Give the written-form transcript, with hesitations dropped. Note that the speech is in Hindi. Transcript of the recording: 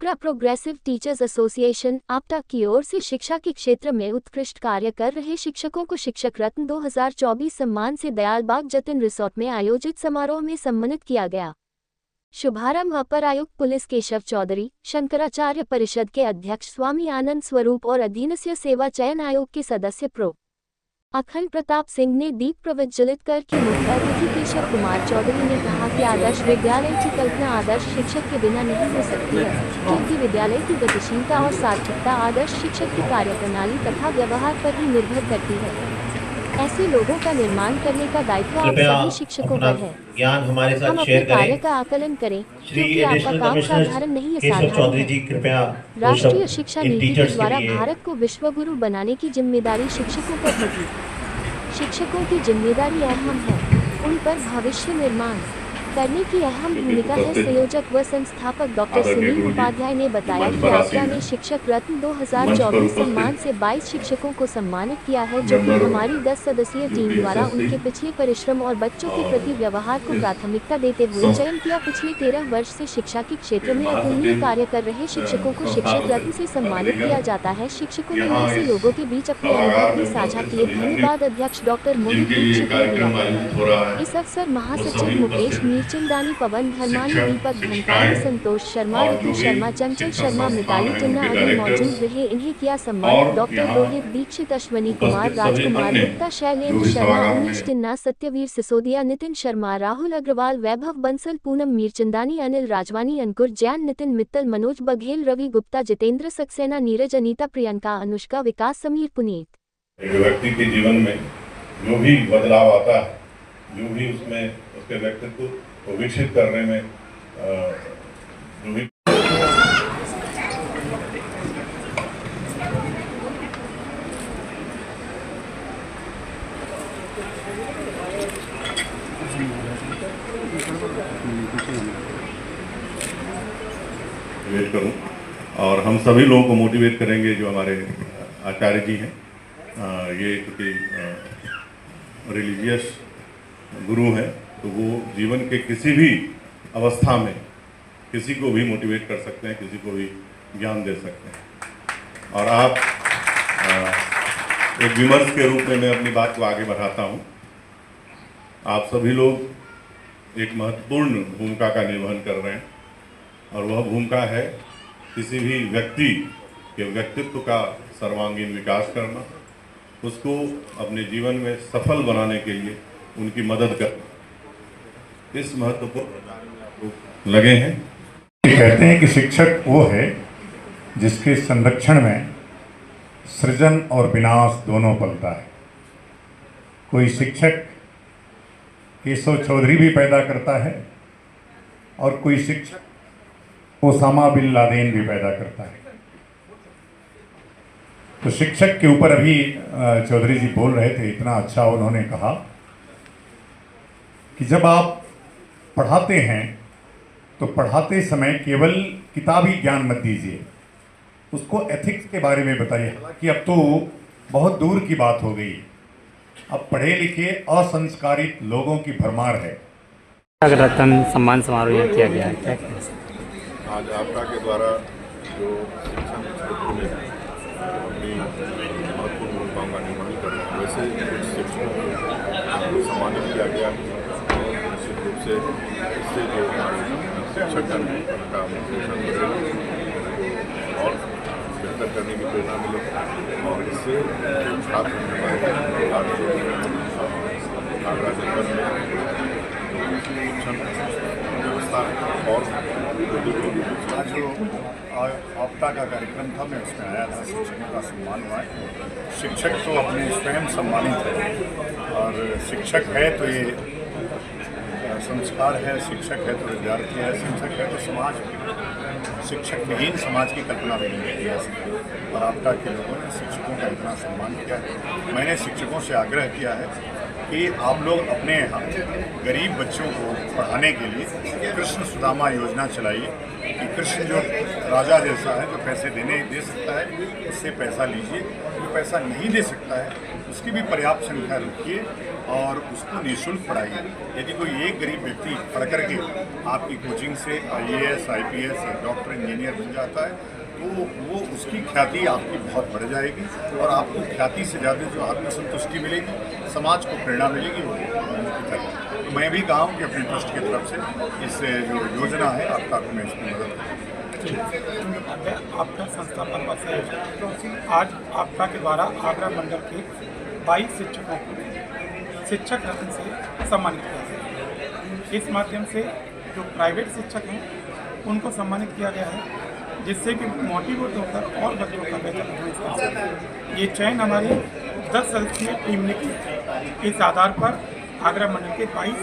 Agra progressive teachers association Apta की ओर से शिक्षा के क्षेत्र में उत्कृष्ट कार्य कर रहे शिक्षकों को शिक्षक रत्न 2024 सम्मान से दयालबाग जतिन रिसोर्ट में आयोजित समारोह में सम्मानित किया गया। शुभारंभ अपर आयुक्त पुलिस केशव चौधरी, शंकराचार्य परिषद के अध्यक्ष स्वामी आनंद स्वरूप और अधीनस्य सेवा चयन आयोग के सदस्य प्रो अखंड प्रताप सिंह ने दीप प्रज्वलित करके मुख्य अतिथि केशव कुमार चौधरी ने कहा कि आदर्श विद्यालय की कल्पना आदर्श शिक्षक के बिना नहीं हो सकती है, क्योंकि विद्यालय की गतिशीलता और सार्थकता आदर्श शिक्षक की कार्यप्रणाली तथा व्यवहार पर ही निर्भर करती है। ऐसे लोगों का निर्माण करने का दायित्व आप सभी शिक्षकों पर है। ज्ञान हमारे साथ हम अपने कार्य का आकलन करें, क्योंकि आपका काम साधारण नहीं है, साधारण है। राष्ट्रीय शिक्षा नीति के द्वारा भारत को विश्वगुरु बनाने की जिम्मेदारी शिक्षकों पर होगी। शिक्षकों की जिम्मेदारी अहम है, उन पर भविष्य निर्माण करने की अहम भूमिका है। संयोजक व संस्थापक डॉक्टर सुनील उपाध्याय ने बताया कि आपटा ने शिक्षक रत्न 2024 सम्मान से 22 शिक्षकों को सम्मानित किया है, जो कि हमारी 10 सदस्यीय टीम द्वारा उनके पिछले परिश्रम और बच्चों के प्रति व्यवहार को प्राथमिकता देते हुए चयन किया। पिछले 13 वर्ष से शिक्षा के क्षेत्र में अतुलनीय कार्य कर रहे शिक्षकों को शिक्षक रत्न से सम्मानित किया जाता है। शिक्षकों ने ऐसे लोगों के बीच अपने अनुभव भी साझा किए। धन्यवाद अध्यक्ष डॉक्टर मोहित दीक्षित ने। इस अवसर महासचिव मुकेश मीरचंदानी, पवन धर्मानी, दीपक धनकानी, संतोष शर्मा, ऋतु शर्मा, चंचल शर्मा, मिताली टिन्ना आदि मौजूद रहे। इन्हें किया सम्मानित डॉक्टर रोहित दीक्षित, अश्वनी कुमार, राजकुमार गुप्ता, शैलेंद्र शर्मा, उमेश टिन्ना, सत्यवीर सिसोदिया, नितिन शर्मा, राहुल अग्रवाल, वैभव बंसल, पूनम मीरचंदानी, अनिल राजवानी, अंकुर जैन, नितिन मित्तल, मनोज बघेल, रवि गुप्ता, जितेंद्र सक्सेना, नीरज, अनीता, प्रियंका, अनुष्का, विकास, समीर, पुनीत। एक व्यक्ति के जीवन में जो भी बदलाव आता है, जो भी उसमें उसके व्यक्तित्व को विकसित करने में जो भी मोटिवेट करूं और हम सभी लोगों को मोटिवेट करेंगे। जो हमारे आचार्य जी हैं, ये क्योंकि रिलीजियस गुरु हैं, तो वो जीवन के किसी भी अवस्था में किसी को भी मोटिवेट कर सकते हैं, किसी को भी ज्ञान दे सकते हैं। और आप एक विमर्श के रूप में मैं अपनी बात को आगे बढ़ाता हूँ। आप सभी लोग एक महत्वपूर्ण भूमिका का निर्वहन कर रहे हैं, और वह भूमिका है किसी भी व्यक्ति के व्यक्तित्व का सर्वांगीण विकास करना, उसको अपने जीवन में सफल बनाने के लिए उनकी मदद करना। इस महत्वपूर्ण लगे हैं। कहते हैं कि शिक्षक वो है जिसके संरक्षण में सृजन और विनाश दोनों पलता है। कोई शिक्षक केशव चौधरी भी पैदा करता है, और कोई शिक्षक ओसामा बिन लादेन भी पैदा करता है। तो शिक्षक के ऊपर अभी चौधरी जी बोल रहे थे, इतना अच्छा उन्होंने कहा कि जब आप पढ़ाते हैं तो पढ़ाते समय केवल किताबी ज्ञान मत दीजिए, उसको एथिक्स के बारे में बताइए। हालांकि अब तो बहुत दूर की बात हो गई, अब पढ़े लिखे असंस्कारित लोगों की भरमार है। रत्न सम्मान समारोह यहाँ किया गया है, क्या आज आपका के द्वारा जो शिक्षण क्षेत्र में अपनी महत्वपूर्ण भूमिकाओं का निर्वहन कर रहे हैं, वैसे कुछ शिक्षकों को सम्मानित किया गया है। निश्चित रूप से इससे जो शिक्षक का मोटिवेशन मिलेगा और बेहतर करने की प्रेरणा मिलेगी, और इससे छात्र आगरा जनपद में शिक्षण व्यवस्था और आज जो आपटा का कार्यक्रम था, मैं उसमें आया था। शिक्षकों का सम्मान हुआ है। शिक्षक तो अपने स्वयं सम्मानित है, और शिक्षक है तो ये संस्कार है, शिक्षक है तो विद्यार्थी है, शिक्षक है तो समाज है। शिक्षक विहीन समाज की कल्पना भी नहीं की जा सकती, और आपटा के लोगों ने शिक्षकों का इतना सम्मान किया है। मैंने शिक्षकों से आग्रह किया है कि आप लोग अपने यहाँ गरीब बच्चों को पढ़ाने के लिए कृष्ण सुदामा योजना चलाइए, कि कृष्ण जो राजा जैसा है, जो पैसे दे सकता है उससे पैसा लीजिए, जो पैसा नहीं दे सकता है उसकी भी पर्याप्त संख्या रखिए और उसको निःशुल्क पढ़ाइए। यदि कोई एक गरीब व्यक्ति पढ़ करके आपकी कोचिंग से IAS, IPS, डॉक्टर, इंजीनियर बन जाता है तो वो उसकी ख्याति आपकी बहुत बढ़ जाएगी और आपको ख्याति से ज़्यादा जो आत्मसंतुष्टि मिलेगी, समाज को प्रेरणा मिलेगी वो उनकी तरफ। तो मैं भी कहा हूँ कि अपने ट्रस्ट की तरफ से इस जो योजना है आपका को मैं इसमें मदद करूँ। आपका संस्थापन वर्ष है। आज आपका के द्वारा आगरा मंडल के 22 शिक्षकों को शिक्षक रत्न से सम्मानित किया गया। इस माध्यम से जो प्राइवेट शिक्षक हैं उनको सम्मानित किया गया है, जिससे कि मोटिवेट होकर और बच्चों का बेहतर परफॉर्मेंस। ये चयन हमारी 10 सदस्यीय टीम ने की। इस आधार पर आगरा मंडल के 22